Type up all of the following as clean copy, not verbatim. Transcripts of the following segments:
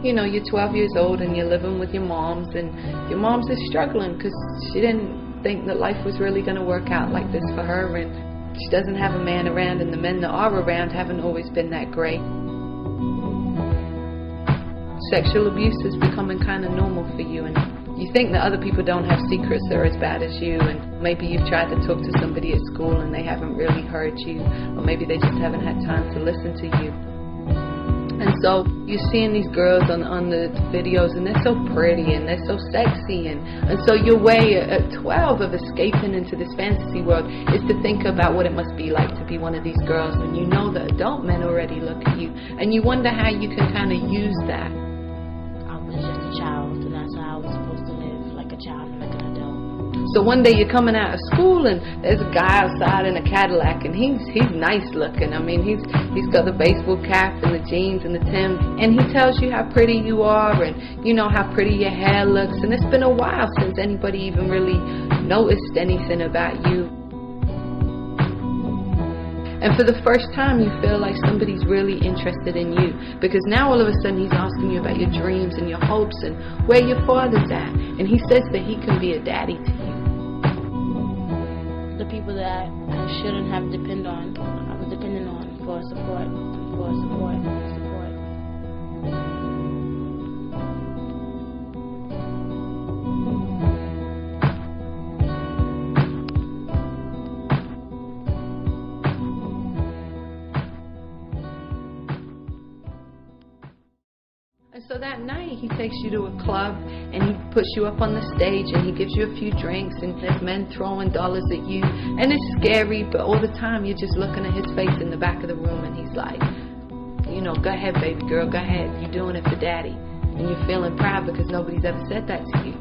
you know, you're 12 years old and you're living with your moms, and your mom's is struggling because she didn't think that life was really going to work out like this for her, and she doesn't have a man around, and the men that are around haven't always been that great. Sexual abuse is becoming kind of normal for you, and you think that other people don't have secrets that are as bad as you, and maybe you've tried to talk to somebody at school and they haven't really heard you, or maybe they just haven't had time to listen to you. And so you're seeing these girls on the videos, and they're so pretty and they're so sexy, and so your way at 12 of escaping into this fantasy world is to think about what it must be like to be one of these girls when you know that adult men already look at you, and you wonder how you can kind of use that. I was just a child, and that's how I was supposed to live, like a child and like an adult. So one day you're coming out of school and there's a guy outside in a Cadillac, and he's nice looking. I mean, he's got the baseball cap and the jeans and the Timbs, and he tells you how pretty you are, and you know how pretty your hair looks, and it's been a while since anybody even really noticed anything about you. And for the first time you feel like somebody's really interested in you, because now all of a sudden he's asking you about your dreams and your hopes and where your father's at, and he says that he can be a daddy to you. The people that I shouldn't have depended on, I was depending on for support. And so that night he takes you to a club and he puts you up on the stage and he gives you a few drinks, and there's men throwing dollars at you, and it's scary, but all the time you're just looking at his face in the back of the room, and he's like, you know, go ahead baby girl, go ahead, you're doing it for daddy. And you're feeling proud because nobody's ever said that to you.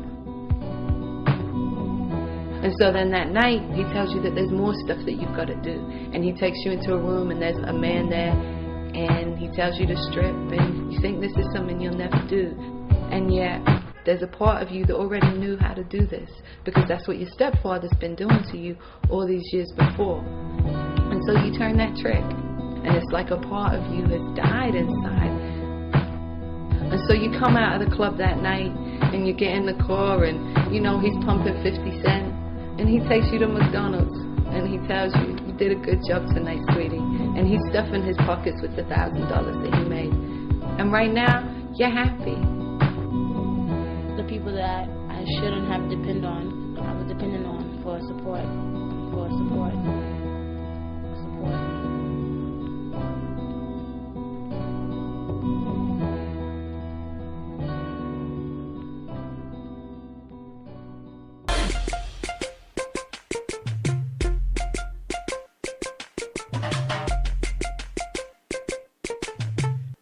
And so then that night he tells you that there's more stuff that you've got to do, and he takes you into a room and there's a man there, and he tells you to strip, and you think this is something you'll never do, and yet there's a part of you that already knew how to do this, because that's what your stepfather's been doing to you all these years before. And so you turn that trick, and it's like a part of you has died inside. And so you come out of the club that night and you get in the car, and you know he's pumping 50 cents, and he takes you to McDonald's and he tells you, you did a good job tonight, sweetie, and he's stuffing his pockets with the $1,000 that he made. And right now you're happy. The people that I shouldn't have depended on, I was depending on for support.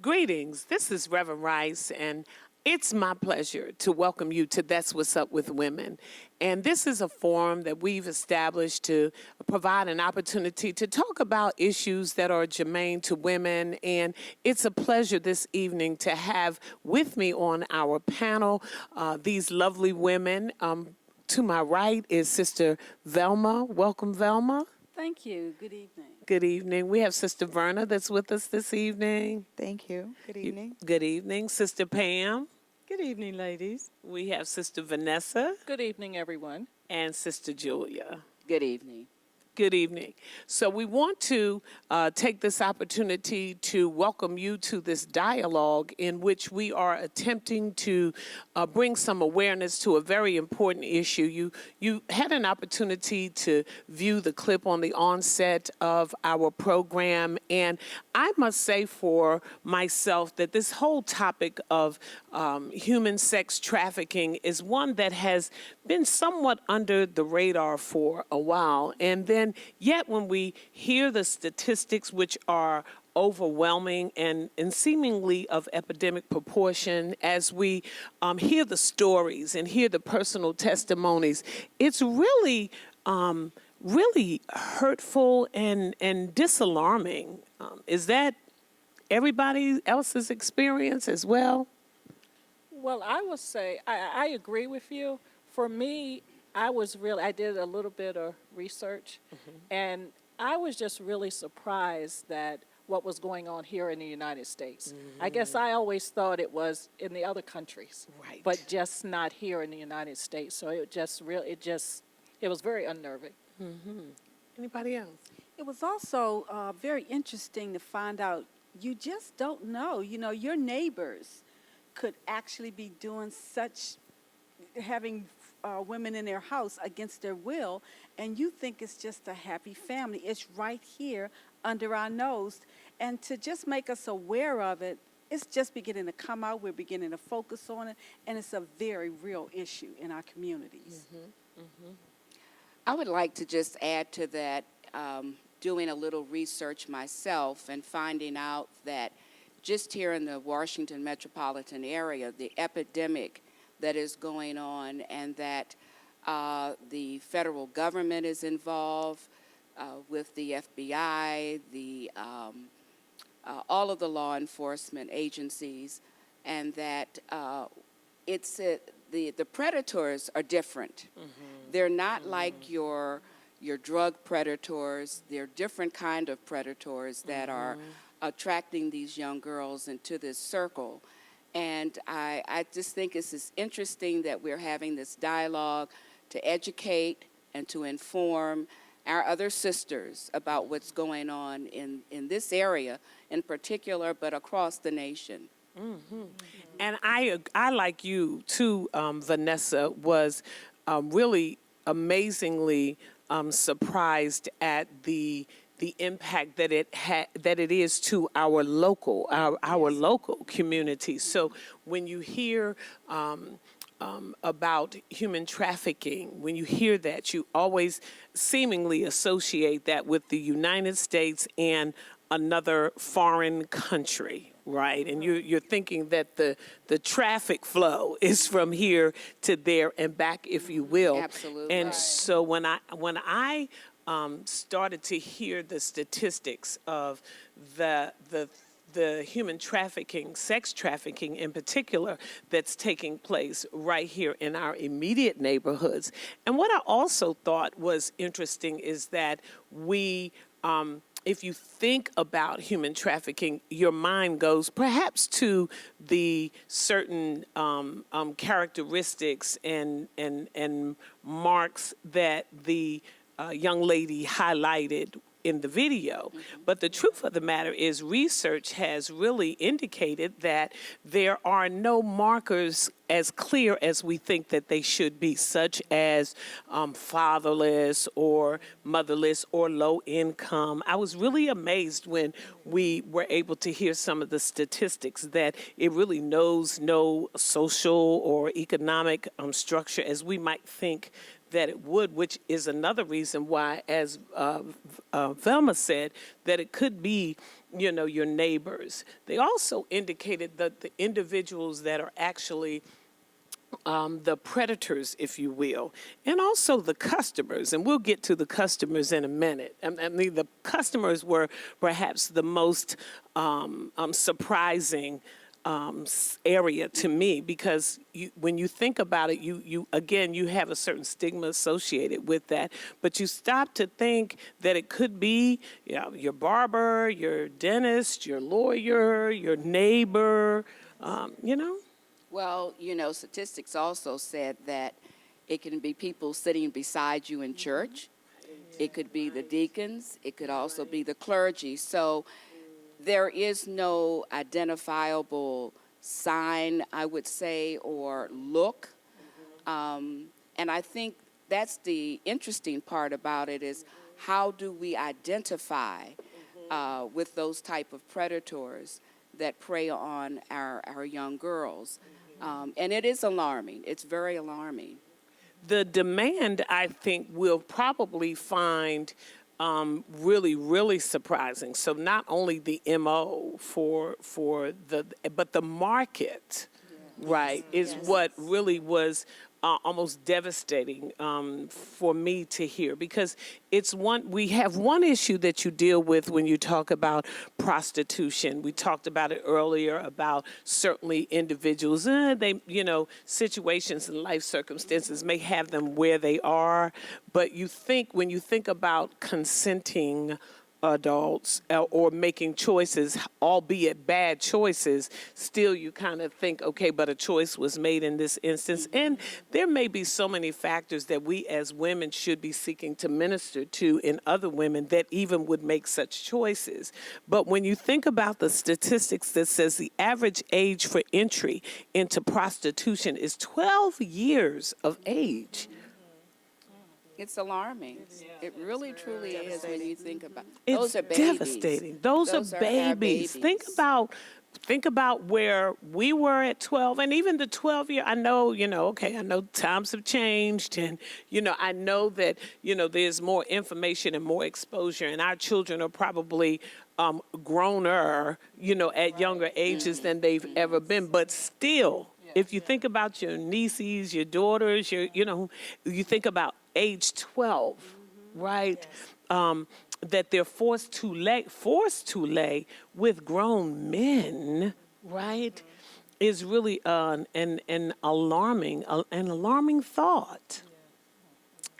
Greetings, this is Reverend Rice, and it's my pleasure to welcome you to That's What's Up with Women. And this is a forum that we've established to provide an opportunity to talk about issues that are germane to women. And it's a pleasure this evening to have with me on our panel these lovely women. To my right is Sister Velma. Welcome, Velma. Thank you. Good evening. Good evening. We have Sister Verna that's with us this evening. Thank you. Good evening. Good evening. Sister Pam. Good evening, ladies. We have Sister Vanessa. Good evening, everyone. And Sister Julia. Good evening. Good evening. So we want to take this opportunity to welcome you to this dialogue in which we are attempting to bring some awareness to a very important issue. You had an opportunity to view the clip on the onset of our program, and I must say for myself that this whole topic of human sex trafficking is one that has been somewhat under the radar for a while. And then yet when we hear the statistics, which are overwhelming and seemingly of epidemic proportion, as we hear the stories and hear the personal testimonies, it's really hurtful and disalarming. Is that everybody else's experience as well? Well, I would say I agree with you. For me, I did a little bit of research, and I was just really surprised that what was going on here in the United States. I guess I always thought it was in the other countries, Right. but just not here in the United States. So it was very unnerving. Anybody else? It was also very interesting to find out you just don't know. You know, your neighbors could actually be doing having women in their house against their will, and you think it's just a happy family. It's right here under our nose. And to just make us aware of it, it's just beginning to come out. We're beginning to focus on it, and it's a very real issue in our communities. I would like to just add to that, doing a little research myself and finding out that just here in the Washington metropolitan area, the epidemic that is going on, and that the federal government is involved with the FBI, all of the law enforcement agencies, and that the predators are different. They're not like your drug predators. They're different kind of predators that are attracting these young girls into this circle. And I just think it's interesting that we're having this dialogue to educate and to inform our other sisters about what's going on in this area in particular, but across the nation. And I like you too, Vanessa, was really amazingly surprised at the impact that it is to our local community. So when you hear about human trafficking, when you hear that, you always seemingly associate that with the United States and another foreign country, right? And you're thinking that the traffic flow is from here to there and back, if you will. Absolutely. And so when I started to hear the statistics of the human trafficking, sex trafficking in particular, that's taking place right here in our immediate neighborhoods. And what I also thought was interesting is that if you think about human trafficking, your mind goes perhaps to the certain characteristics and marks that the young lady highlighted in the video. But the truth of the matter is research has really indicated that there are no markers as clear as we think that they should be, such as fatherless or motherless or low income. I was really amazed when we were able to hear some of the statistics that it really knows no social or economic structure as we might think that it would, which is another reason why, as Velma said, that it could be, your neighbors. They also indicated that the individuals that are actually the predators, if you will, and also the customers, and we'll get to the customers in a minute. I mean, the customers were perhaps the most surprising area to me, because when you think about it, you have a certain stigma associated with that, but you stop to think that it could be your barber, your dentist, your lawyer, your neighbor, Well, statistics also said that it can be people sitting beside you in church. It could be the deacons. It could also be the clergy. So there is no identifiable sign, I would say, or look. And I think that's the interesting part about it, is how do we identify with those type of predators that prey on our young girls. And it is alarming. It's very alarming. The demand, I think, we'll probably find really, really surprising. So not only the MO but the market, right, is what really was almost devastating for me to hear, because we have one issue that you deal with when you talk about prostitution. We talked about it earlier about certainly individuals, situations and life circumstances may have them where they are, but when you think about consenting adults or making choices, albeit bad choices, still you kind of think, okay, but a choice was made in this instance. And there may be so many factors that we as women should be seeking to minister to in other women that even would make such choices. But when you think about the statistics that says the average age for entry into prostitution is 12 years of age. It's alarming. It really, truly is when you think about it. It's Those are babies. devastating. Those are our babies. Think about where we were at 12, and even the 12-year. I know, I know times have changed, and I know that there's more information and more exposure, and our children are probably growner, at younger ages than they've ever been. But still, if you think about your nieces, your daughters, you think about age 12, right? That they're forced to lay with grown men, right? Is really an alarming thought.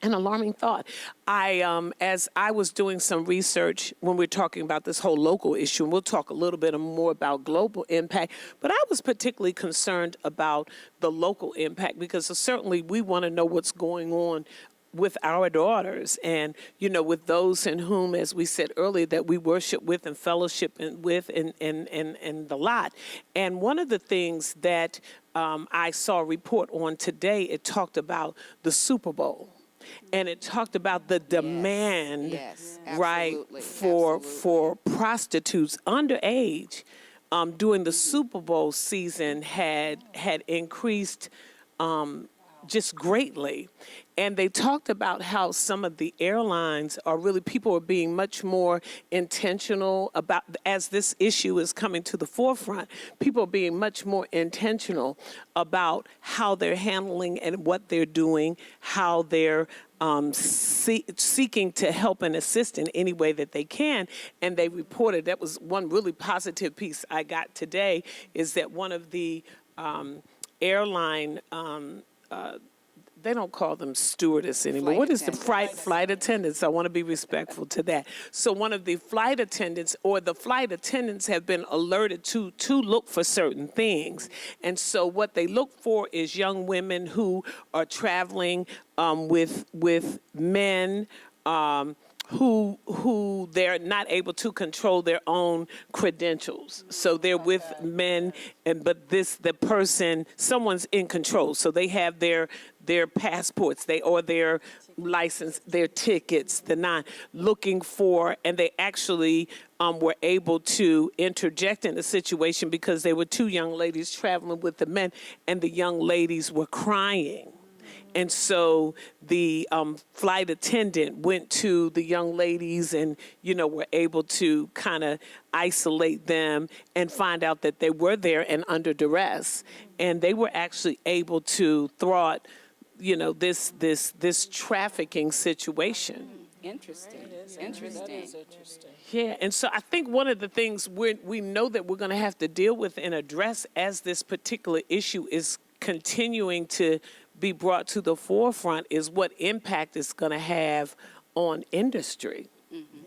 An alarming thought. As I was doing some research when we're talking about this whole local issue, and we'll talk a little bit more about global impact, but I was particularly concerned about the local impact because certainly we want to know what's going on with our daughters and, with those in whom, as we said earlier, that we worship with and fellowship with and the lot. And one of the things that I saw a report on today, it talked about the Super Bowl. And it talked about the demand, yes, right, for prostitutes underage during the Super Bowl season had increased just greatly. And they talked about how some of the airlines people are being much more intentional about, as this issue is coming to the forefront, people are being much more intentional about how they're handling and what they're doing, how they're seeking to help and assist in any way that they can. And they reported, that was one really positive piece I got today, is that one of the airline they don't call them stewardess anymore. Flight what is attendants. the flight attendants? I want to be respectful to that. So one of the flight attendants or the flight attendants have been alerted to look for certain things. And so what they look for is young women who are traveling with men who they're not able to control their own credentials. So they're with men, but someone's in control. So they have their passports, or their license, their tickets, looking for, and they actually were able to interject in the situation because there were two young ladies traveling with the men, and the young ladies were crying. And so the flight attendant went to the young ladies and, were able to kind of isolate them and find out that they were there and under duress. And they were actually able to thwart, this trafficking situation. Interesting. Yeah, and so I think one of the things we know that we're going to have to deal with and address as this particular issue is continuing to be brought to the forefront is what impact it's going to have on industry. Mm-hmm.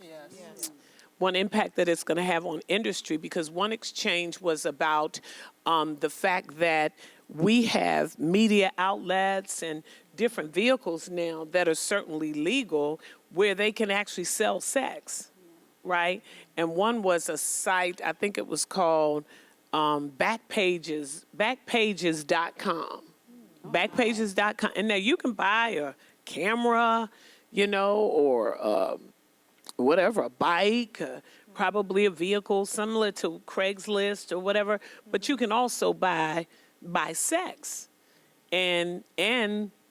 Yes. One impact that it's going to have on industry, because one exchange was about the fact that we have media outlets and different vehicles now that are certainly legal where they can actually sell sex, right? And one was a site, I think it was called backpages.com. Backpages.com. And now you can buy a camera, or whatever, a bike, probably a vehicle similar to Craigslist or whatever, but you can also buy sex. And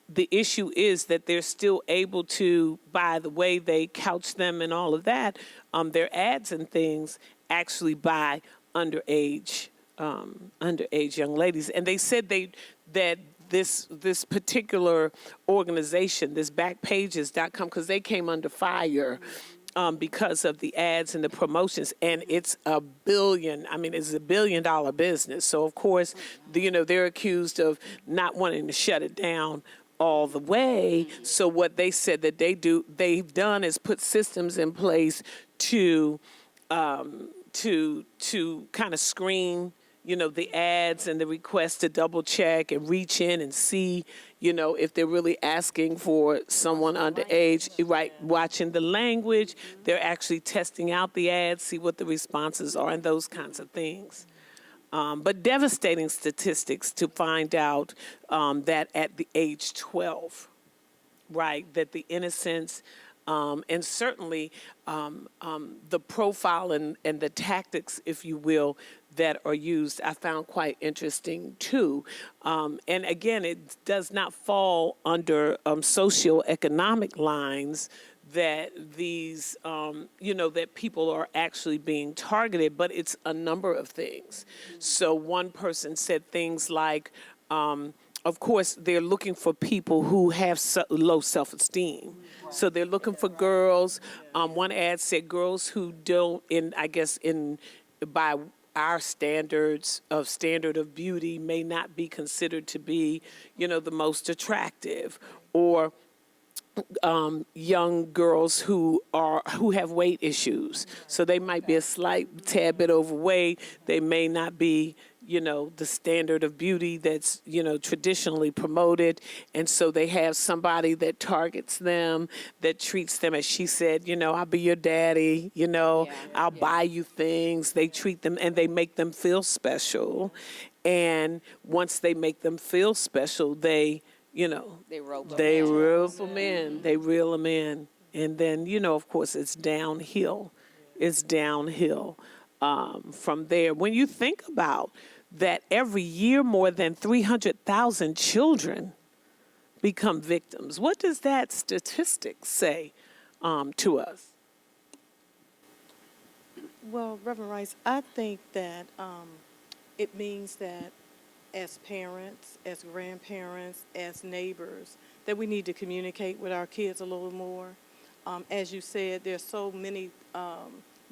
the issue is that they're still able to, by the way they couch them and all of that, their ads and things actually buy underage young ladies. And they said that this particular organization, this Backpages.com, because they came under fire because of the ads and the promotions, and it's $1 billion business. So of course, they're accused of not wanting to shut it down all the way. So what they said that they've done is put systems in place to kind of screen, the ads and the requests to double check and reach in and see, if they're really asking for someone underage, right? Watching the language, they're actually testing out the ads, see what the responses are, and those kinds of things. But devastating statistics to find out that at the age 12, right, that the innocence and certainly the profile and the tactics, if you will, that are used, I found quite interesting too. And again, it does not fall under socioeconomic lines that these, that people are actually being targeted, but it's a number of things. So one person said things like, of course, they're looking for people who have low self-esteem. So they're looking for girls. One ad said girls who don't, by our standard of beauty, may not be considered to be, the most attractive, or young girls who have weight issues. So they might be a slight tad bit overweight. They may not be, the standard of beauty that's, traditionally promoted. And so they have somebody that targets them, that treats them, as she said, I'll be your daddy, I'll buy you things. They treat them and they make them feel special. And once they make them feel special, they reel them in. They reel them in. And then, of course, it's downhill. It's downhill from there. When you think about that, every year more than 300,000 children become victims. What does that statistic say to us? Well, Reverend Rice, I think that it means that as parents, as grandparents, as neighbors, that we need to communicate with our kids a little more. As you said, there's so many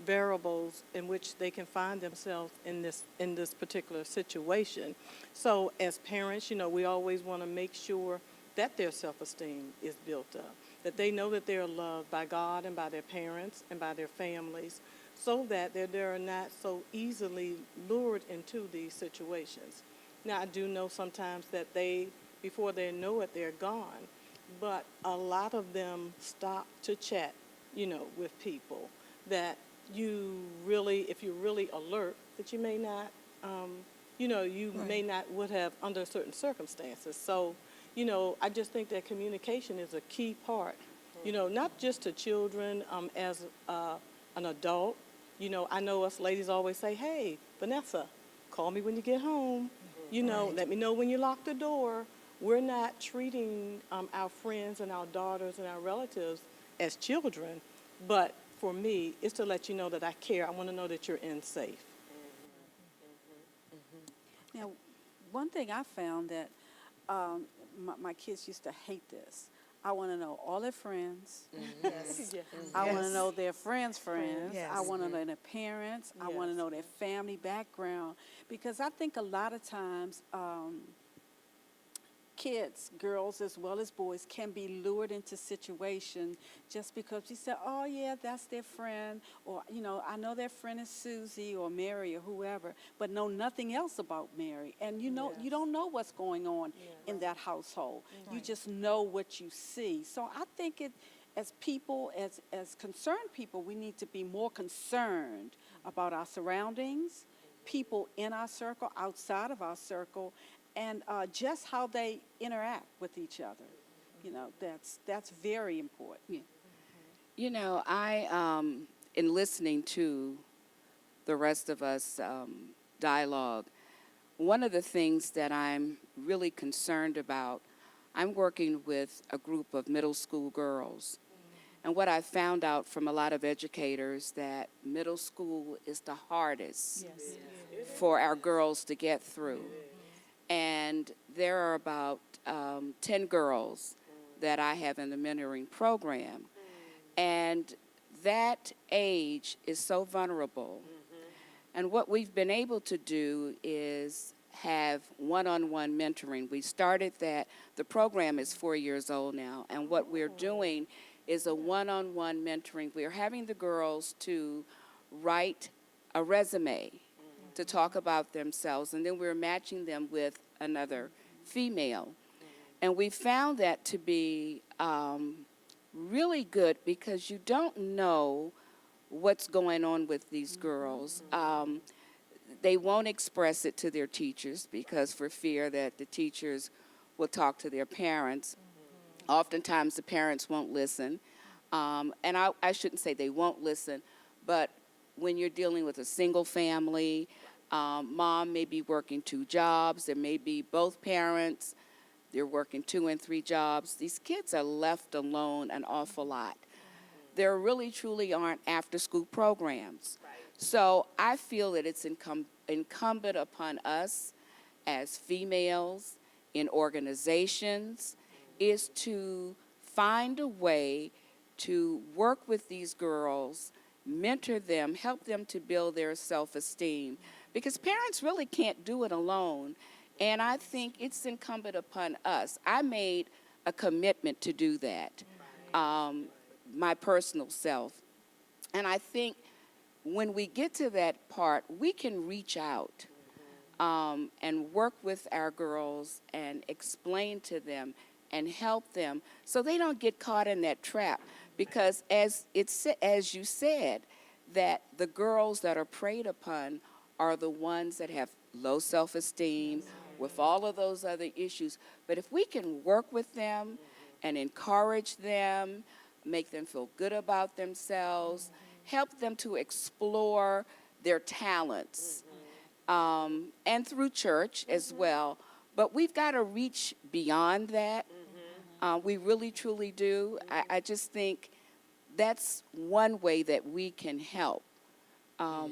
variables in which they can find themselves in this particular situation. So as parents, we always want to make sure that their self-esteem is built up, that they know that they're loved by God and by their parents and by their families, so that they're not so easily lured into these situations. Now, I do know sometimes that before they know it, they're gone, but a lot of them stop to chat, with people that if you're really alert, that you may not, may not would have under certain circumstances. So, I just think that communication is a key part, not just to children as an adult. I know us ladies always say, hey, Vanessa, call me when you get home. Let me know when you lock the door. We're not treating our friends and our daughters and our relatives as children, but for me, it's to let you know that I care. I want to know that you're in safe. Now, one thing I found that my kids used to hate this. I want to know all their friends. Yes. I want to know their friends' friends. Yes. I want to know their parents. I want to know their family background. Because I think a lot of times kids, girls as well as boys, can be lured into situations just because you say, oh, yeah, that's their friend. Or, I know their friend is Susie or Mary or whoever, but know nothing else about Mary. And, you don't know what's going on in that household. Right. You just know what you see. So I think as people, as concerned people, we need to be more concerned about our surroundings, people in our circle, outside of our circle, and just how they interact with each other. That's very important. Yeah. I, in listening to the rest of us dialogue, one of the things that I'm really concerned about, I'm working with a group of middle school girls. And what I found out from a lot of educators, that middle school is the hardest for our girls to get through. And there are about 10 girls that I have in the mentoring program. And that age is so vulnerable. And what we've been able to do is have one-on-one mentoring. We started that. The program is 4 years old now, and what we're doing is a one-on-one mentoring. We're having the girls to write a resume to talk about themselves, and then we're matching them with another female. And we found that to be really good because you don't know what's going on with these girls. They won't express it to their teachers because for fear that the teachers will talk to their parents. Oftentimes the parents won't listen. And I shouldn't say they won't listen, but when you're dealing with a single family, mom may be working 2 jobs, there may be both parents, they're working 2 and 3 jobs. These kids are left alone an awful lot. There really truly aren't after-school programs. So I feel that it's incumbent upon us as females in organizations is to find a way to work with these girls, mentor them, help them to build their self-esteem, because parents really can't do it alone. And I think it's incumbent upon us. I made a commitment to do that, my personal self. And I think when we get to that part, we can reach out and work with our girls and explain to them and help them so they don't get caught in that trap. Because as you said, that the girls that are preyed upon are the ones that have low self-esteem with all of those other issues. But if we can work with them and encourage them, make them feel good about themselves, help them to explore their talents, and through church as well. But we've got to reach beyond that. We really, truly do. I just think that's one way that we can help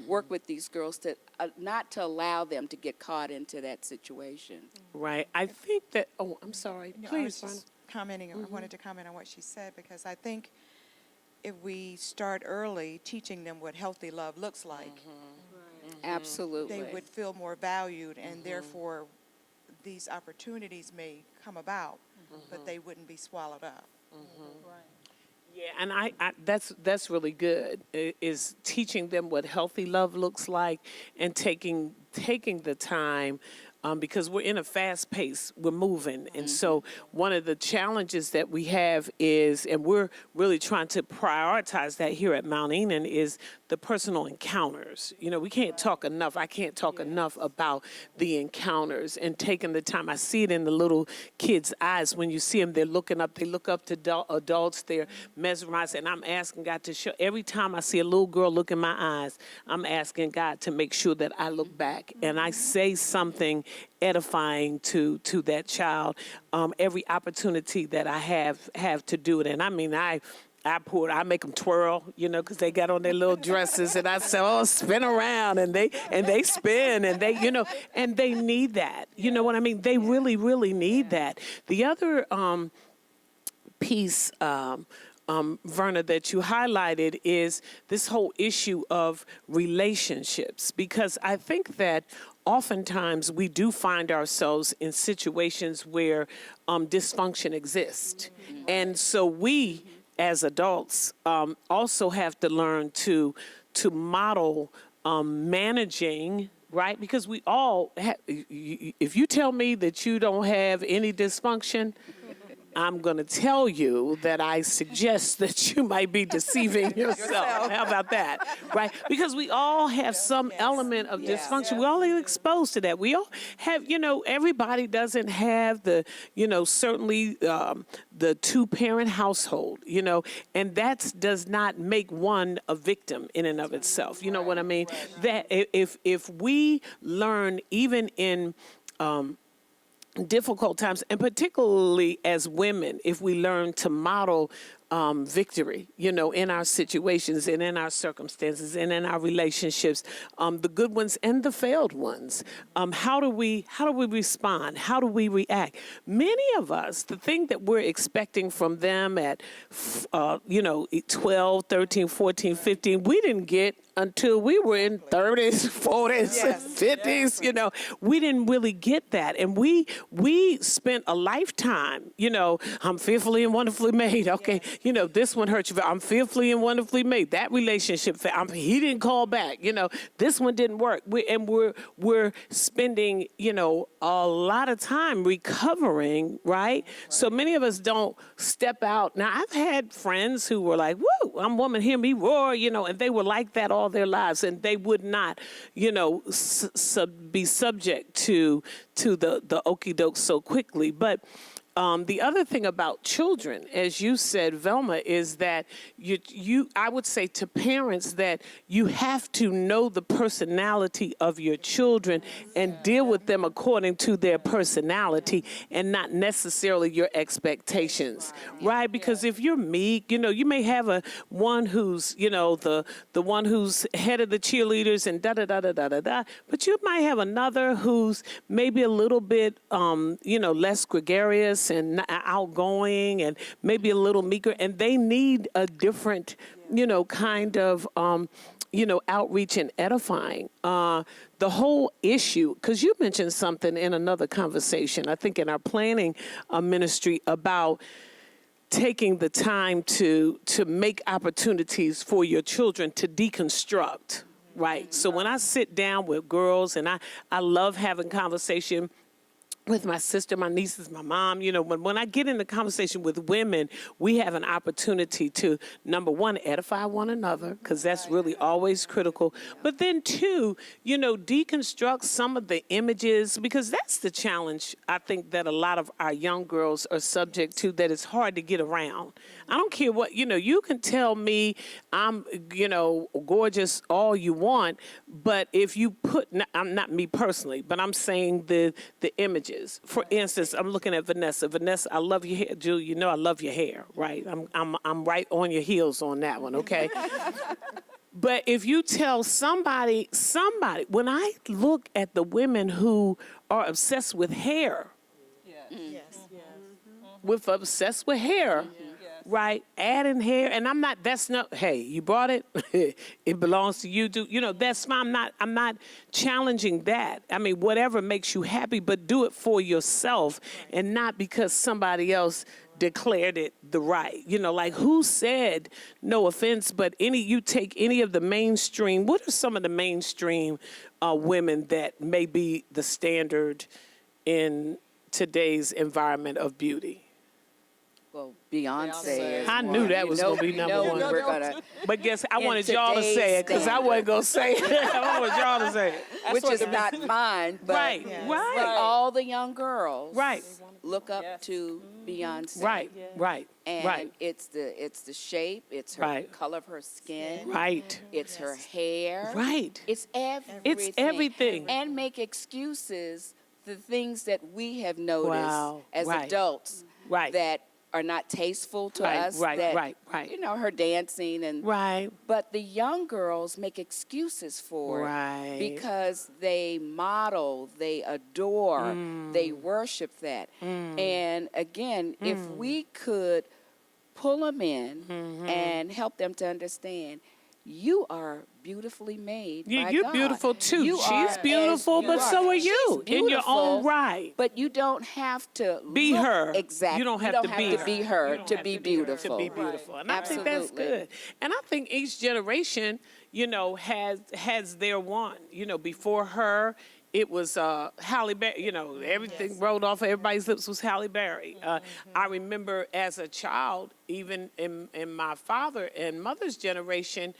work with these girls to not to allow them to get caught into that situation. Right. I think that, oh, I'm sorry. No, I Please, was just commenting. I wanted to comment on what she said because I think if we start early teaching them what healthy love looks like, Absolutely. they would feel more valued, and therefore these opportunities may come about, but they wouldn't be swallowed up. Yeah, and I that's really good, is teaching them what healthy love looks like and taking the time. Because we're in a fast pace, we're moving. And so one of the challenges that we have is, and we're really trying to prioritize that here at Mount Enon, is the personal encounters. You know, we can't talk enough. I can't talk enough about the encounters and taking the time. I see it in the little kids' eyes. When you see them, they're looking up. They look up to adults. They're mesmerized. And I'm asking God to show, every time I see a little girl look in my eyes, I'm asking God to make sure that I look back and I say something edifying to that child every opportunity that I have to do it. And I mean, I make them twirl, you know, because they got on their little dresses, and I say, oh, spin around, and they spin, and they, you know, and they need that. You know what I mean? They really, really need that. The other piece, Verna, that you highlighted is this whole issue of relationships, because I think that oftentimes we do find ourselves in situations where dysfunction exists. And so we, as adults, also have to learn to model managing, right? Because we all if you tell me that you don't have any dysfunction, I'm going to tell you that I suggest that you might be deceiving yourself. How about that? Right? Because we all have some element of dysfunction. We all are exposed to that. We all have, you know, everybody doesn't have the, you know, certainly the 2-parent household, you know, and that does not make one a victim in and of itself. You know what I mean? That if we learn even in difficult times, and particularly as women, if we learn to model victory, in our situations and in our circumstances and in our relationships, the good ones and the failed ones. How do we respond? How do we react? Many of us, the thing that we're expecting from them at, 12, 13, 14, 15, we didn't get until we were in 30s, 40s, 50s, we didn't really get that. And we spent a lifetime, I'm fearfully and wonderfully made. Okay, this one hurt you. I'm fearfully and wonderfully made. That relationship, he didn't call back. This one didn't work. We're spending, a lot of time recovering, right? So many of us don't step out. Now, I've had friends who were like, woo, I'm woman, hear me roar, and they were like that all their lives, and they would not, be subject to the okie doke so quickly. But the other thing about children, as you said, Velma, is that I would say to parents that you have to know the personality of your children and deal with them according to their personality and not necessarily your expectations, right? Because if you're meek, you may have one who's, the one who's head of the cheerleaders and da-da-da-da-da-da-da, but you might have another who's maybe a little bit, less gregarious and outgoing and maybe a little meeker, and they need a different, kind of, outreach and edifying. The whole issue, because you mentioned something in another conversation, I think in our planning ministry, about taking the time to make opportunities for your children to deconstruct, right? So when I sit down with girls, and I love having conversation with my sister, my nieces, my mom, when I get in the conversation with women, we have an opportunity to, number one, edify one another, because that's really always critical. But then two, deconstruct some of the images, because that's the challenge I think that a lot of our young girls are subject to, that it's hard to get around. I don't care what, you can tell me I'm, gorgeous all you want, but if you I'm not me personally, but I'm saying the images. For instance, I'm looking at Vanessa. Vanessa, I love your hair. Jill, I love your hair, right? I'm right on your heels on that one, okay? But if you tell somebody, when I look at the women who are obsessed with hair, obsessed with hair, right? Adding hair, and hey, you brought it, it belongs to you. That's fine. I'm not challenging that. I mean, whatever makes you happy, but do it for yourself and not because somebody else declared it the right. Like who said, no offense, but you take any of the mainstream, what are some of the mainstream women that may be the standard in today's environment of beauty? Well, Beyonce is I knew one. that was going to be number one. We're gonna, but guess I wanted y'all to say it because I wasn't going to say it. I wanted y'all to say it. which is not mine, but, Right, but all the young girls right, look up to Beyonce. right, right, And right, it's the shape, it's her Right. color of her skin, right, it's her hair, right. it's everything. It's everything. And make excuses the things that we have noticed Wow, as right. adults Right. that are not tasteful to Right, us. right, that, right, right. her dancing and Right. But the young girls make excuses for Right. it because they model, they adore, they worship that. And again, if we could pull them in and help them to understand, you are beautifully made by You're God. beautiful too. You She's are beautiful, as but so are She's you in your own beautiful, right. But you don't have to Be look her. Exactly. You don't have to be her. to be beautiful. To be beautiful. And Absolutely. I think that's good. And I think each generation, has their one. Before her, it was Halle Berry. Everything rolled off of everybody's lips was Halle Berry. I remember as a child, even in my father and mother's generation,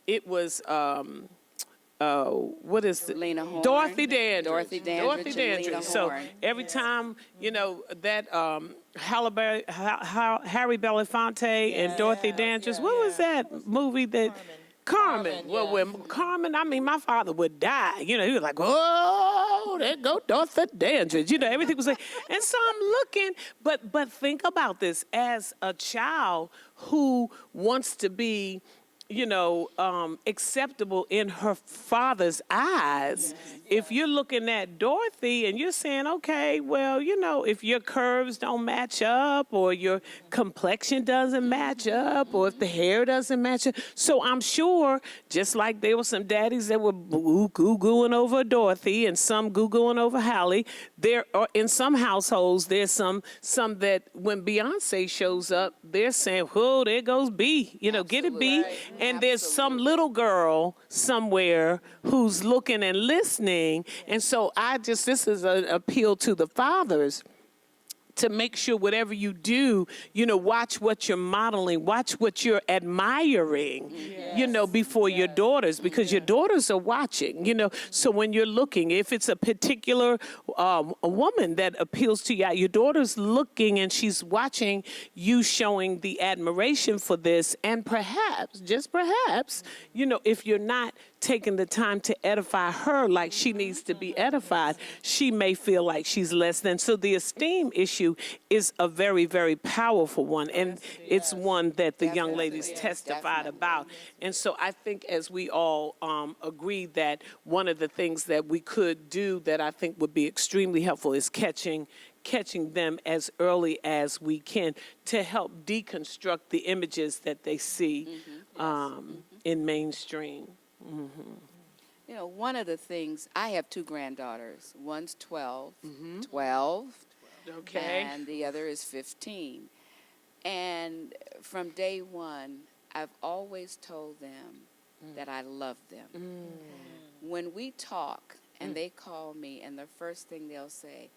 it was what is it? Lena Horne. Dorothy Dandridge. Dorothy Dandridge and Lena So Horne. every time, that Harry Belafonte and Dorothy Dandridge, what was that movie that? Carmen. Well, when Carmen, my father would die. He was like, oh, oh, there go Dorothy Dandridge. You know, everything was like, and so I'm looking, but think about this as a child who wants to be, acceptable in her father's eyes. If you're looking at Dorothy and you're saying, okay, well, if your curves don't match up or your complexion doesn't match up or if the hair doesn't match up. So I'm sure, just like there were some daddies that were goo-gooing over Dorothy and some goo-gooing over Hallie, there are in some households, there's some that when Beyonce shows up, they're saying, whoa, there goes B, get it B. Right. And there's some little girl somewhere who's looking and listening. And so this is an appeal to the fathers to make sure whatever you do, watch what you're modeling, watch what you're admiring, before your daughters, because your daughters are watching, So when you're looking, if it's a particular a woman that appeals to you, your daughter's looking and she's watching you showing the admiration for this, and perhaps, just perhaps, if you're not taking the time to edify her like she needs to be edified, she may feel like she's less than. So the esteem issue is a very, very powerful one, and it's one that the young ladies testified about. And so I think as we all agree that one of the things that we could do that I think would be extremely helpful is catching them as early as we can to help deconstruct the images that they see in mainstream. One of the things, I have 2 granddaughters. One's 12, Okay. and the other is 15. And from day one, I've always told them that I love them. When we talk and they call me, and the first thing they'll say,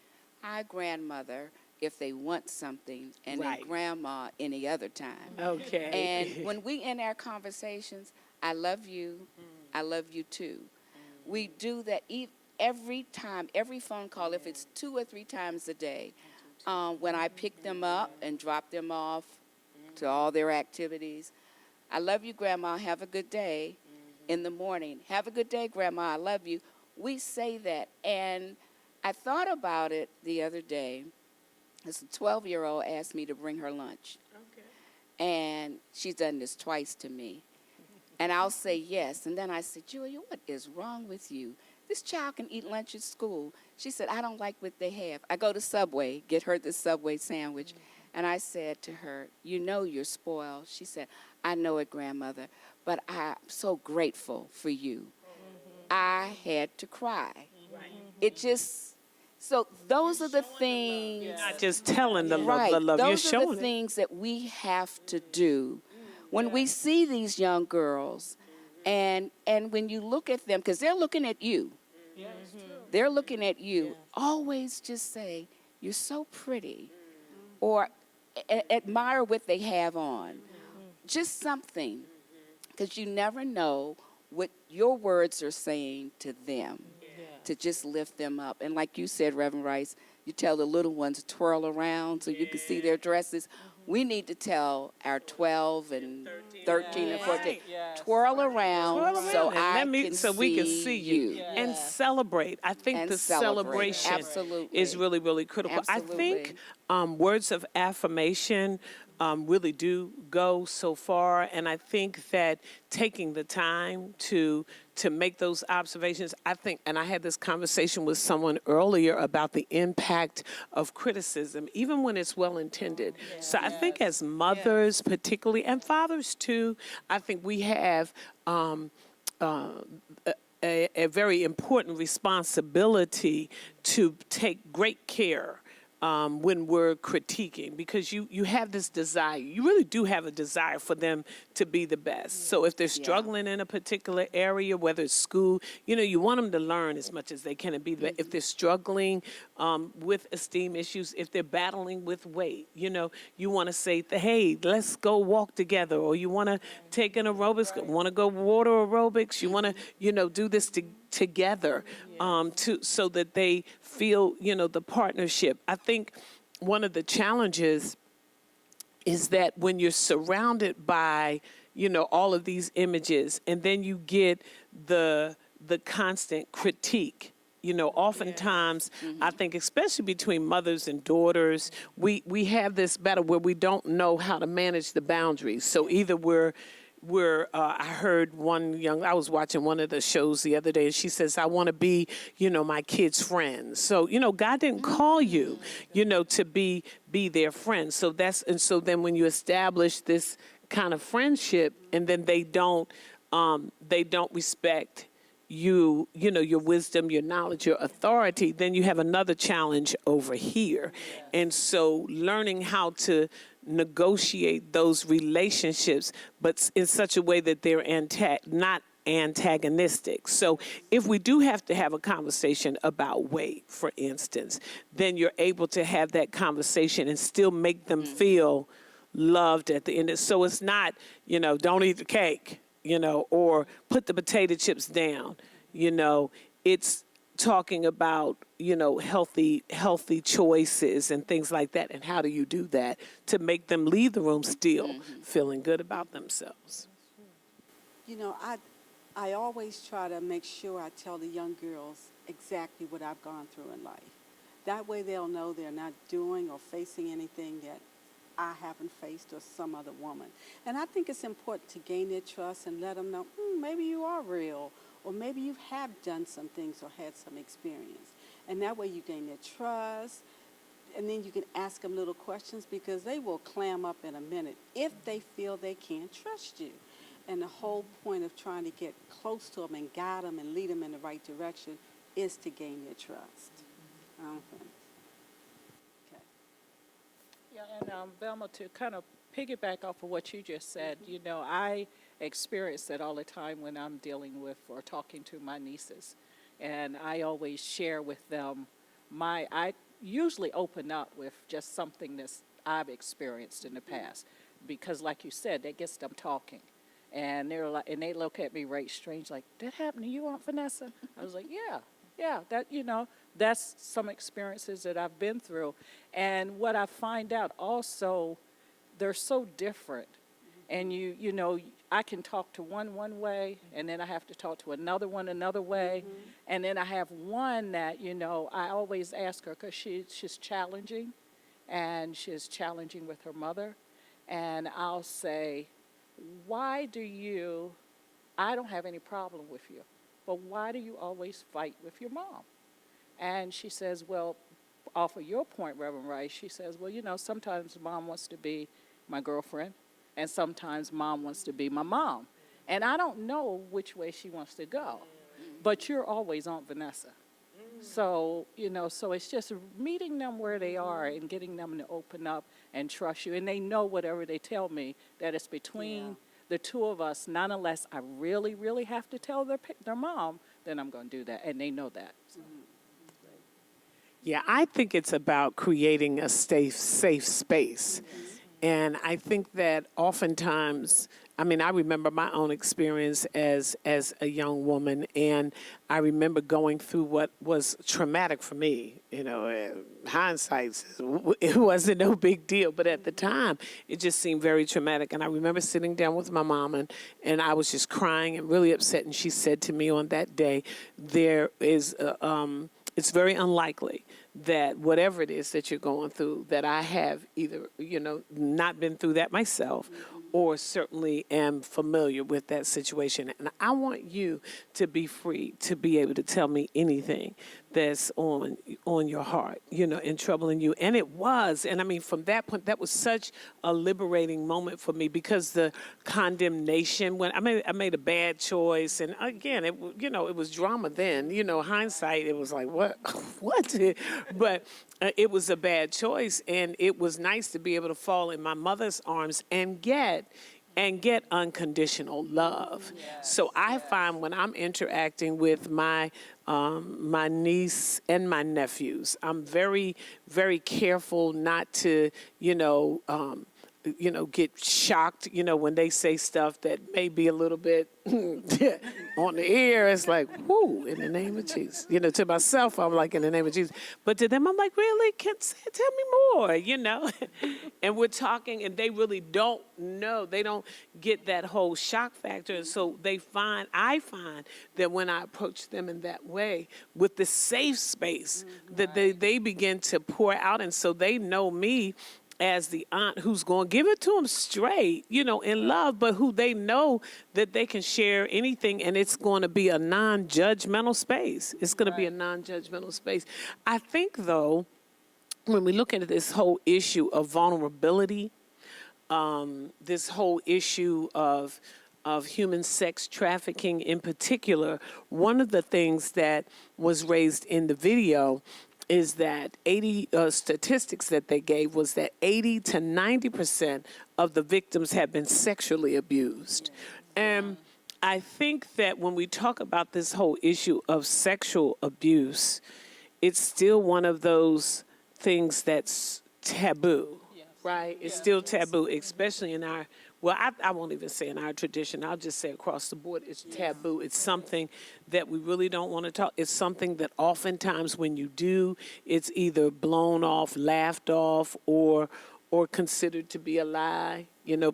hi, grandmother, if they want something, and then grandma any other time. Okay. And when we end our conversations, I love you. I love you too. We do that every time, every phone call, if it's 2 or 3 times a day, when I pick them up and drop them off to all their activities. I love you, Grandma. Have a good day. In the morning, have a good day, Grandma. I love you. We say that. And I thought about it the other day. This 12-year-old asked me to bring her lunch. Okay. And she's done this twice to me. And I'll say yes. And then I said, Julia, what is wrong with you? This child can eat lunch at school. She said, I don't like what they have. I go to Subway, get her the Subway sandwich. And I said to her, you're spoiled. She said, I know it, grandmother, but I'm so grateful for you. I had to cry. It just, so those are the things. You're not just telling the Right. love, you're Those are showing the it. things that we have to do. When we see these young girls, and when you look at them, because they're looking at you. They're looking at you. Always just say, you're so pretty. Or admire what they have on. Just something. Because you never know what your words are saying to them. To just lift them up. And like you said, Reverend Rice, you tell the little ones to twirl around so you can see their dresses. We need to tell our 12 and 13 and 14, twirl around so we can see you. And celebrate. I think And the celebrate. celebration Absolutely. is really, really critical. Absolutely. I think words of affirmation really do go so far, and I think that taking the time to make those observations, I think, and I had this conversation with someone earlier about the impact of criticism, even when it's well-intended. So I think as mothers particularly, and fathers too, I think we have a very important responsibility to take great care when we're critiquing, because you have this desire. You really do have a desire for them to be the best. So if they're struggling in a particular area, whether it's school, you want them to learn as much as they can and be the best. If they're struggling with esteem issues, if they're battling with weight, you want to say, hey, let's go walk together, or you want to take an aerobics, want to go water aerobics, you want to, do this together so that they feel, the partnership. I think one of the challenges is that when you're surrounded by, all of these images, and then you get the constant critique, You know, oftentimes, I think, especially between mothers and daughters, we have this battle where we don't know how to manage the boundaries. So either I heard I was watching one of the shows the other day, and she says, I want to be, my kids' friend. So, God didn't call you, to be their friend. So so then when you establish this kind of friendship, and then they don't respect your wisdom, your knowledge, your authority, then you have another challenge over here. Yes. And so learning how to negotiate those relationships, but in such a way that they're not antagonistic. So if we do have to have a conversation about weight, for instance, then you're able to have that conversation and still make them feel loved at the end. So it's not, don't eat the cake, or put the potato chips down. It's talking about, healthy choices and things like that. And how do you do that to make them leave the room still feeling good about themselves? I always try to make sure I tell the young girls exactly what I've gone through in life. That way they'll know they're not doing or facing anything that I haven't faced or some other woman. And I think it's important to gain their trust and let them know, maybe you are real, or maybe you have done some things or had some experience. And that way you gain their trust, and then you can ask them little questions, because they will clam up in a minute if they feel they can't trust you. And the whole point of trying to get close to them and guide them and lead them in the right direction is to gain their trust. Yeah, and Velma, to kind of piggyback off of what you just said, I experience that all the time when I'm dealing with or talking to my nieces. And I always share with them I usually open up with just something that I've experienced in the past. Because like you said, that gets them talking. And they're like, and they look at me right strange, like, that happened to you, Aunt Vanessa? I was like, yeah, that, that's some experiences that I've been through. And what I find out also, they're so different. And I can talk to one way, and then I have to talk to another one another way. And then I have one that, I always ask her, because she's challenging, and she's challenging with her mother. And I'll say, I don't have any problem with you, but why do you always fight with your mom? And she says, well, off of your point, Reverend Rice, she says, well, sometimes mom wants to be my girlfriend, and sometimes mom wants to be my mom. And I don't know which way she wants to go, but you're always Aunt Vanessa. So, so it's just meeting them where they are and getting them to open up and trust you. And they know whatever they tell me, that it's between the two of us. Not unless I really, really have to tell their mom, then I'm going to do that. And they know that. So. Yeah, I think it's about creating a safe space. And I think that oftentimes, I remember my own experience as a young woman, and I remember going through what was traumatic for me. Hindsight, it wasn't no big deal, but at the time, it just seemed very traumatic. And I remember sitting down with my mom, and I was just crying and really upset. And she said to me on that day, it's very unlikely that whatever it is that you're going through, that I have either, not been through that myself, or certainly am familiar with that situation. And I want you to be free to be able to tell me anything that's on your heart, and troubling you. And it was. And from that point, that was such a liberating moment for me, because the condemnation, when I made a bad choice, and again, it was drama then, hindsight, it was like, what? But it was a bad choice, and it was nice to be able to fall in my mother's arms and get unconditional love. So I find when I'm interacting with my niece and my nephews, I'm very, very careful not to, get shocked, when they say stuff that may be a little bit on the air. It's like, whoo, in the name of Jesus. To myself, I'm like, in the name of Jesus. But to them, I'm like, really? Tell me more, And we're talking, and they really don't know. They don't get that whole shock factor. And so I find that when I approach them in that way, with the safe space, that they begin to pour out. And so they know me as the aunt who's going to give it to them straight, in love, but who they know that they can share anything, and it's going to be a non-judgmental space. It's going to be a non-judgmental space. I think, though, when we look at this whole issue of vulnerability, this whole issue of human sex trafficking in particular, one of the things that was raised in the video is that statistics that they gave was that 80 to 90% of the victims have been sexually abused. And I think that when we talk about this whole issue of sexual abuse, it's still one of those things that's taboo, right? It's still taboo, especially in our, I won't even say in our tradition. I'll just say across the board, it's taboo. It's something that we really don't want to talk. It's something that oftentimes when you do, it's either blown off, laughed off, or considered to be a lie.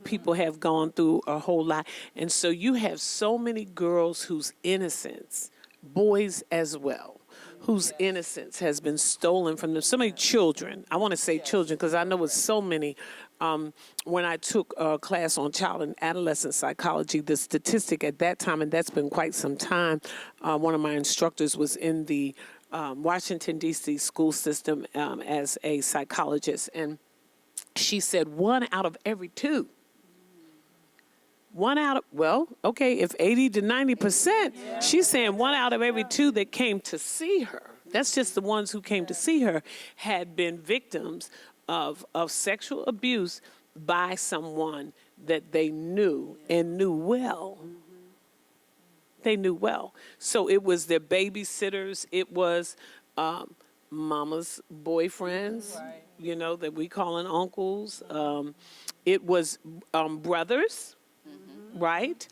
People have gone through a whole lot. And so you have so many girls whose innocence, boys as well, whose innocence has been stolen from them. So many children. I want to say children because I know it's so many. When I took a class on child and adolescent psychology, the statistic at that time, and that's been quite some time, one of my instructors was in the Washington, D.C. school system as a psychologist, and she said 1 out of every 2. If 80 to 90%, she's saying 1 out of every 2 that came to see her, that's just the ones who came to see her, had been victims of sexual abuse by someone that they knew and knew well. They knew well. So it was their babysitters. It was mama's boyfriends, that we call in uncles. It was brothers, right?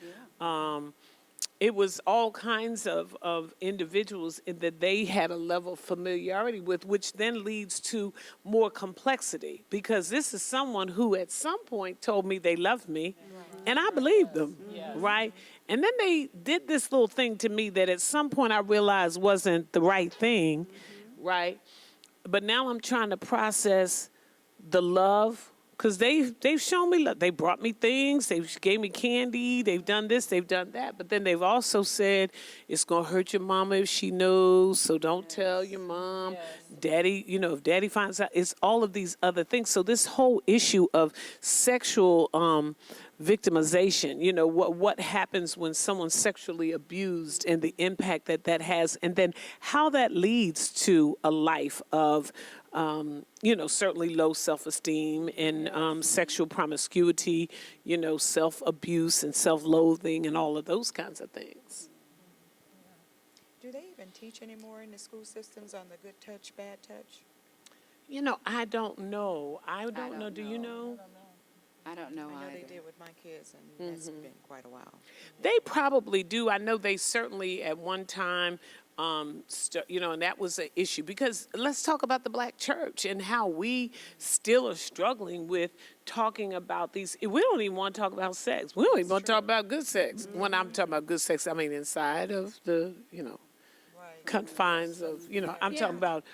It was all kinds of individuals that they had a level of familiarity with, which then leads to more complexity, because this is someone who at some point told me they loved me, and I believed them, right? And then they did this little thing to me that at some point I realized wasn't the right thing, right? But now I'm trying to process the love, because they've shown me love. They brought me things. They gave me candy. They've done this. They've done that. But then they've also said, it's going to hurt your mama if she knows, so don't tell your mom. Daddy, if daddy finds out, it's all of these other things. So this whole issue of sexual victimization, what happens when someone's sexually abused and the impact that has, and then how that leads to a life of certainly low self-esteem and sexual promiscuity, self-abuse and self-loathing and all of those kinds of things. Do they even teach anymore in the school systems on the good touch, bad touch? I don't know. I don't know. Do you know? I don't know I know either. they did with my kids, and that's been quite a while. They probably do. I know they certainly at one time, and that was an issue, because let's talk about the Black church and how we still are struggling with talking about these. We don't even want to talk about sex. We don't even want to talk about good sex. When I'm talking about good sex, I mean inside of the, confines of, I'm talking about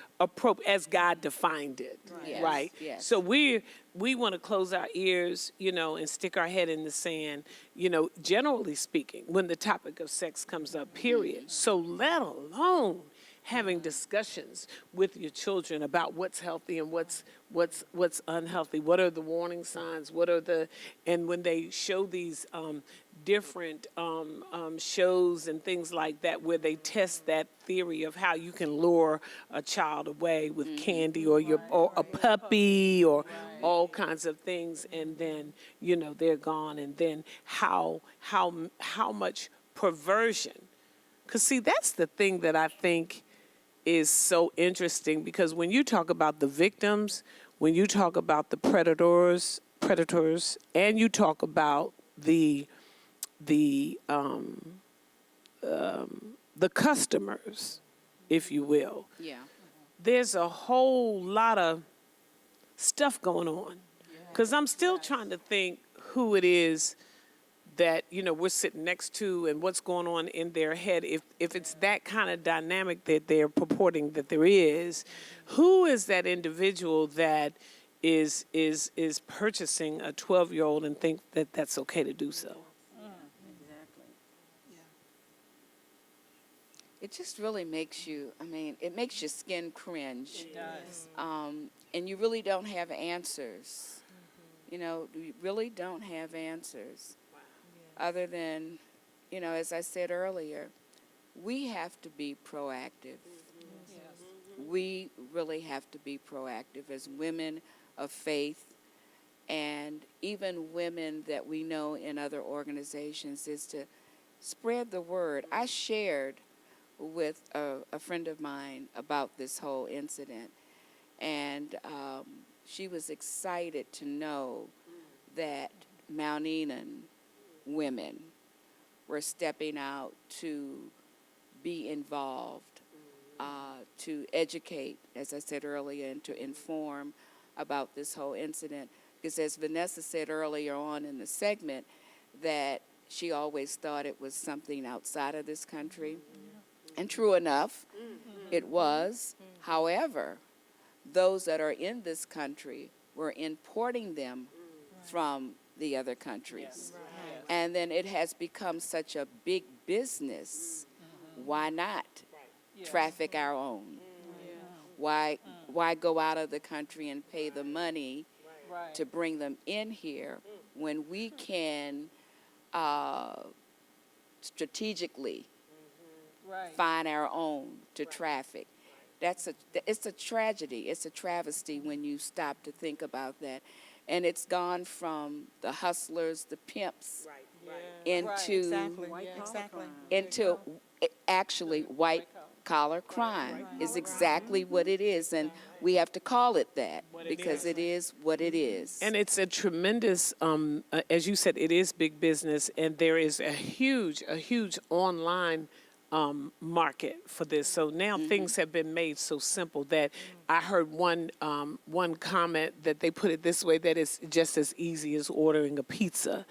as God defined it, right? Yes. So we want to close our ears, and stick our head in the sand, generally speaking, when the topic of sex comes up, period. So let alone having discussions with your children about what's healthy and what's unhealthy. What are the warning signs? And when they show these different shows and things like that, where they test that theory of how you can lure a child away with candy or a puppy or all kinds of things, and then they're gone, and then how much perversion. Because see, that's the thing that I think is so interesting, because when you talk about the victims, when you talk about the predators, predators, and you talk about the customers, if you will. Yeah. There's a whole lot of stuff going on, because I'm still trying to think who it is that, you know, we're sitting next to and what's going on in their head. If it's that kind of dynamic that they're purporting that there is, who is that individual that is purchasing a 12-year-old and think that that's okay to do so? It just really makes you, I mean, it makes your skin cringe. It does. And you really don't have answers. You know, you really don't have answers. Other than, you know, as I said earlier, we have to be proactive. We really have to be proactive as women of faith, and even women that we know in other organizations, is to spread the word. I shared with a friend of mine about this whole incident, and she was excited to know that Mount Enon women were stepping out to be involved, to educate, as I said earlier, and to inform about this whole incident. Because as Vanessa said earlier on in the segment, that she always thought it was something outside of this country. And true enough, it was. However, those that are in this country were importing them from the other countries. And then it has become such a big business. Why not traffic our own? Why go out of the country and pay the money to bring them in here when we can strategically find our own to traffic? It's a tragedy. It's a travesty when you stop to think about that. And it's gone from the hustlers, the pimps, into actually white collar crime is exactly what it is. And we have to call it that because it is what it is. And it's a tremendous, as you said, it is big business, and there is a huge online market for this. So now things have been made so simple that I heard one comment that they put it this way, that it's just as easy as ordering a pizza,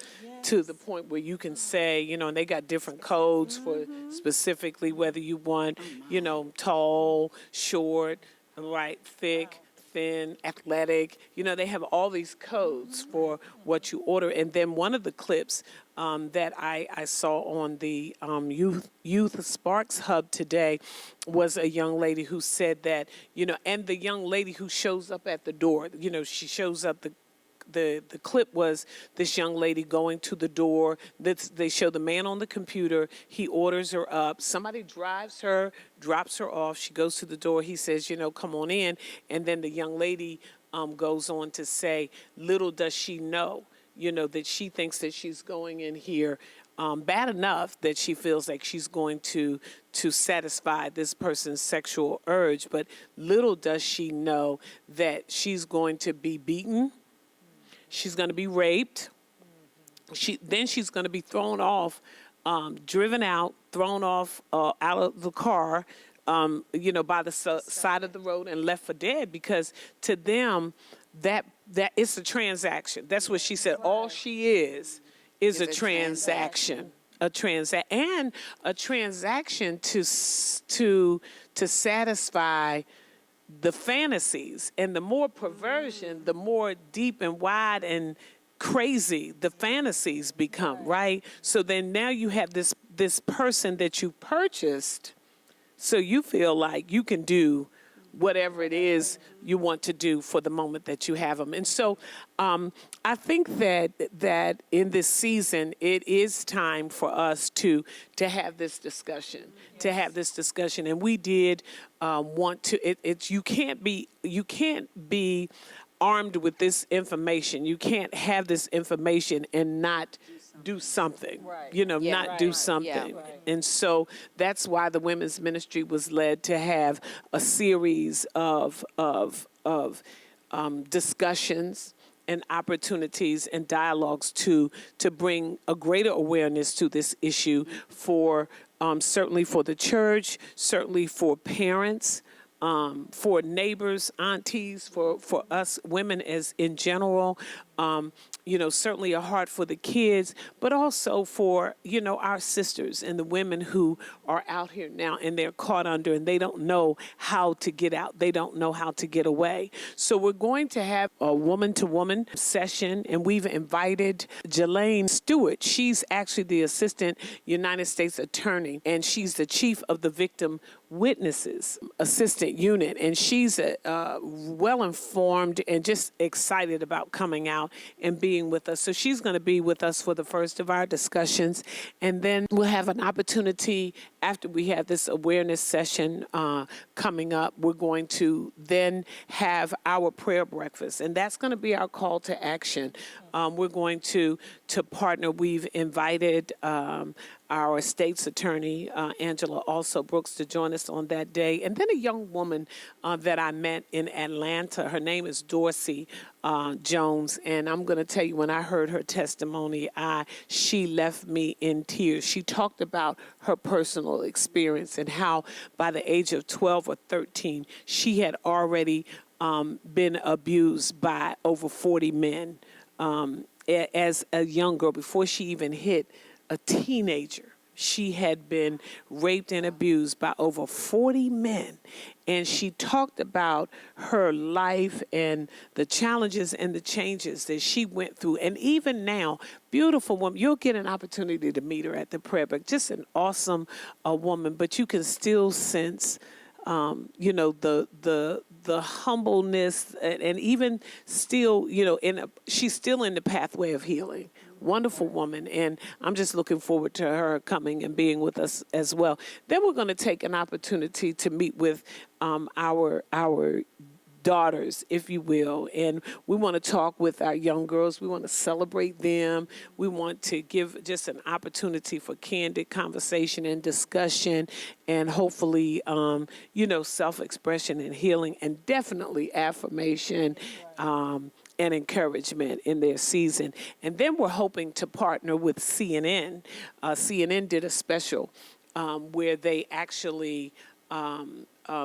to the point where you can say, you know, and they got different codes for specifically whether you want, you know, tall, short, right, thick, thin, athletic. You know, they have all these codes for what you order. And then one of the clips that I saw on the Youth Sparks Hub today was a young lady who said that, you know, and the young lady who shows up at the door, you know, she shows up, the clip was this young lady going to the door. They show the man on the computer. He orders her up. Somebody drives her, drops her off. She goes to the door. He says, you know, come on in. And then the young lady goes on to say, little does she know, you know, that she thinks that she's going in here bad enough that she feels like she's going to satisfy this person's sexual urge. But little does she know that she's going to be beaten. She's going to be raped. Then she's going to be thrown off, driven out, thrown off out of the car, you know, by the side of the road and left for dead, because to them that it's a transaction. That's what she said. All she is a transaction. A transaction to satisfy the fantasies. And the more perversion, the more deep and wide and crazy the fantasies become, right? So then now you have this person that you purchased, so you feel like you can do whatever it is you want to do for the moment that you have them. And so I think that in this season, it is time for us to have this discussion, And we did want to, you can't be armed with this information. You can't have this information and not do something, do something. Yeah. And so that's why the women's ministry was led to have a series of discussions and opportunities and dialogues to bring a greater awareness to this issue for certainly for the church, certainly for parents, for neighbors, aunties, for us women as in general, certainly a heart for the kids, but also for, our sisters and the women who are out here now and they're caught under and they don't know how to get out. They don't know how to get away. So we're going to have a woman-to-woman session, and we've invited Jelaine Stewart. She's actually the Assistant United States Attorney, and she's the Chief of the Victim Witnesses Assistant Unit, and she's well-informed and just excited about coming out and being with us. So she's going to be with us for the first of our discussions, and then we'll have an opportunity after we have this awareness session coming up. We're going to then have our prayer breakfast, and that's going to be our call to action. We're going to partner. We've invited our state's attorney, Angela also Brooks, to join us on that day. And then a young woman that I met in Atlanta. Her name is Dorsey Jones. And I'm going to tell you, when I heard her testimony, she left me in tears. She talked about her personal experience and how by the age of 12 or 13, she had already been abused by over 40 men as a young girl. Before she even hit a teenager, she had been raped and abused by over 40 men. And she talked about her life and the challenges and the changes that she went through. And even now, beautiful woman, you'll get an opportunity to meet her at the prayer book. Just an awesome woman, but you can still sense the humbleness, and even still, she's still in the pathway of healing. Wonderful woman, and I'm just looking forward to her coming and being with us as well. Then we're going to take an opportunity to meet with our daughters, if you will, and we want to talk with our young girls. We want to celebrate them. We want to give just an opportunity for candid conversation and discussion, and hopefully, self-expression and healing, and definitely affirmation and encouragement in their season. And then we're hoping to partner with CNN. CNN did a special where they actually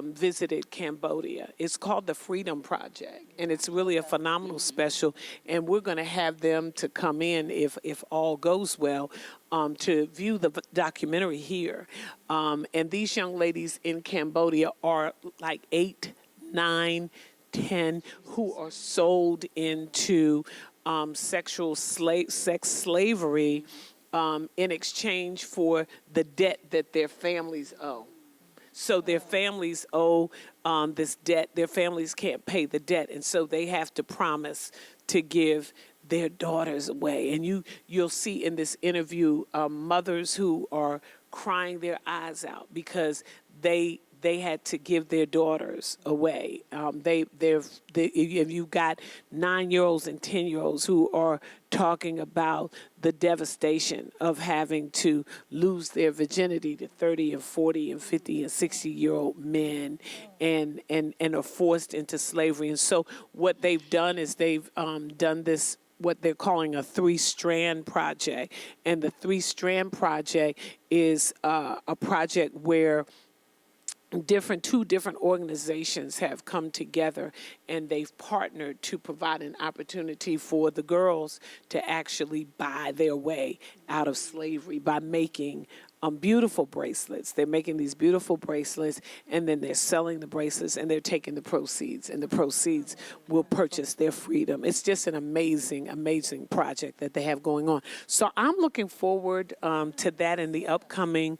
visited Cambodia. It's called the Freedom Project, and it's really a phenomenal special. And we're going to have them to come in, if all goes well, to view the documentary here. And these young ladies in Cambodia are like 8, 9, 10 who are sold into sex slavery in exchange for the debt that their families owe. So their families owe this debt. Their families can't pay the debt, and so they have to promise to give their daughters away. And you'll see in this interview mothers who are crying their eyes out because they had to give their daughters away. You've got 9-year-olds and 10-year-olds who are talking about the devastation of having to lose their virginity to 30 and 40 and 50 and 60-year-old men and are forced into slavery. And so what they've done is they've done this, what they're calling a 3-strand project. And the 3-strand project is a project where two different organizations have come together, and they've partnered to provide an opportunity for the girls to actually buy their way out of slavery by making beautiful bracelets. They're making these beautiful bracelets, and then they're selling the bracelets, and they're taking the proceeds, and the proceeds will purchase their freedom. It's just an amazing, amazing project that they have going on. So I'm looking forward to that in the upcoming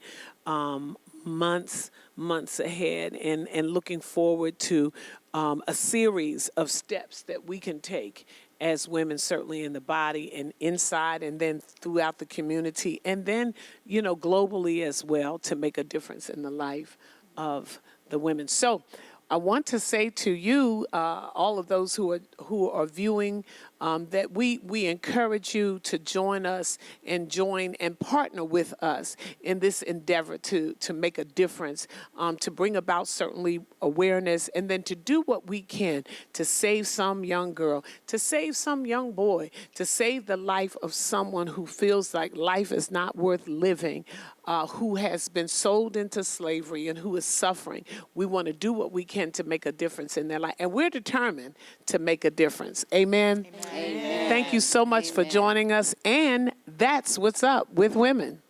months ahead, and looking forward to a series of steps that we can take as women, certainly in the body and inside, and then throughout the community, and then, globally as well, to make a difference in the life of the women. So I want to say to you, all of those who are viewing that we encourage you to join us and join and partner with us in this endeavor to make a difference, to bring about certainly awareness, and then to do what we can to save some young girl, to save some young boy, to save the life of someone who feels like life is not worth living, who has been sold into slavery and who is suffering. We want to do what we can to make a difference in their life. And we're determined to make a difference. Amen? Amen. Thank you so much for Amen. joining us. And that's what's up with women.